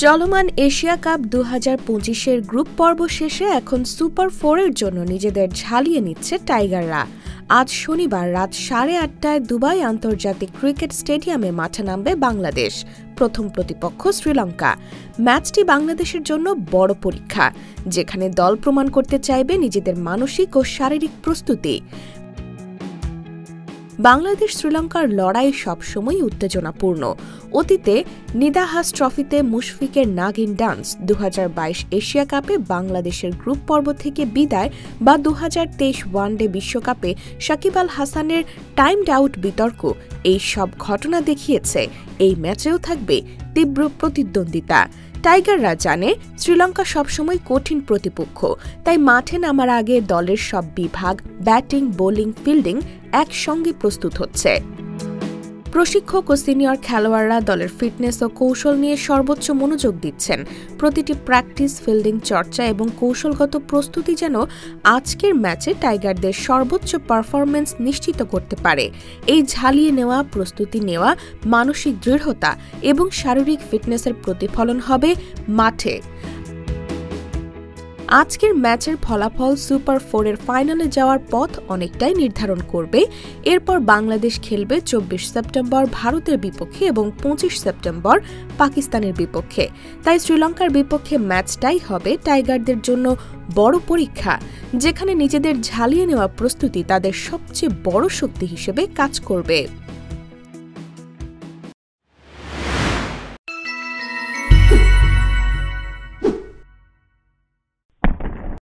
চলমান Asia cup 2025-এর group পর্ব শেষে এখন সুপার 4-এর জন্য নিজেদের ঝালিয়ে নিচ্ছে টাইগাররা। আজ শনিবার রাত 8:30টায় দুবাই আন্তর্জাতিক ক্রিকেট স্টেডিয়ামে মাঠে নামবে বাংলাদেশ। প্রথম প্রতিপক্ষ শ্রীলঙ্কা। ম্যাচটি বাংলাদেশের জন্য বড় পরীক্ষা, যেখানে দল প্রমাণ করতে চাইবে নিজেদের মানসিক ও শারীরিক প্রস্তুতি। বাংলাদেশ শ্রীলঙ্কার লড়াই সবসময় উত্তেজনাপূর্ণ। অতীতে নিদাহাস ট্রফিতে মুশফিকের নাগিন ডান্স, 2022 এশিয়া কাপে বাংলাদেশের গ্রুপ পর্ব থেকে বিদায় বা 2023 ওয়ানডে বিশ্বকাপে সাকিব আল হাসানের টাইমড আউট বিতর্ক, এই সব ঘটনা দেখিয়েছে এই ম্যাচেও থাকবে তীব্র প্রতিদ্বন্দ্বিতা। টাইগাররা জানে শ্রীলঙ্কা সবসময় কঠিন প্রতিপক্ষ, তাই মাঠে নামার আগে দলের সব বিভাগ ব্যাটিং, বোলিং, ফিল্ডিং একসঙ্গে প্রস্তুত হচ্ছে। প্রশিক্ষক ও সিনিয়র খেলোয়াড়রা দলের ফিটনেস ও কৌশল নিয়ে সর্বোচ্চ মনোযোগ দিচ্ছেন। প্রতিটি প্র্যাকটিস, ফিল্ডিং চর্চা এবং কৌশলগত প্রস্তুতি যেন আজকের ম্যাচে টাইগারদের সর্বোচ্চ পারফরম্যান্স নিশ্চিত করতে পারে। এই ঝালিয়ে নেওয়া, প্রস্তুতি নেওয়া, মানসিক দৃঢ়তা এবং শারীরিক ফিটনেসের প্রতিফলন হবে মাঠে। আজকের ম্যাচের ফলাফল সুপার 4-এর ফাইনালে যাওয়ার পথ অনেকটাই নির্ধারণ করবে। এরপর বাংলাদেশ খেলবে 24 সেপ্টেম্বর ভারতের বিপক্ষে এবং 25 সেপ্টেম্বর পাকিস্তানের বিপক্ষে। তাই শ্রীলঙ্কার বিপক্ষে ম্যাচটাই হবে টাইগারদের জন্য বড় পরীক্ষা, যেখানে নিজেদের ঝালিয়ে নেওয়া প্রস্তুতি তাদের সবচেয়ে বড় শক্তি হিসেবে কাজ করবে।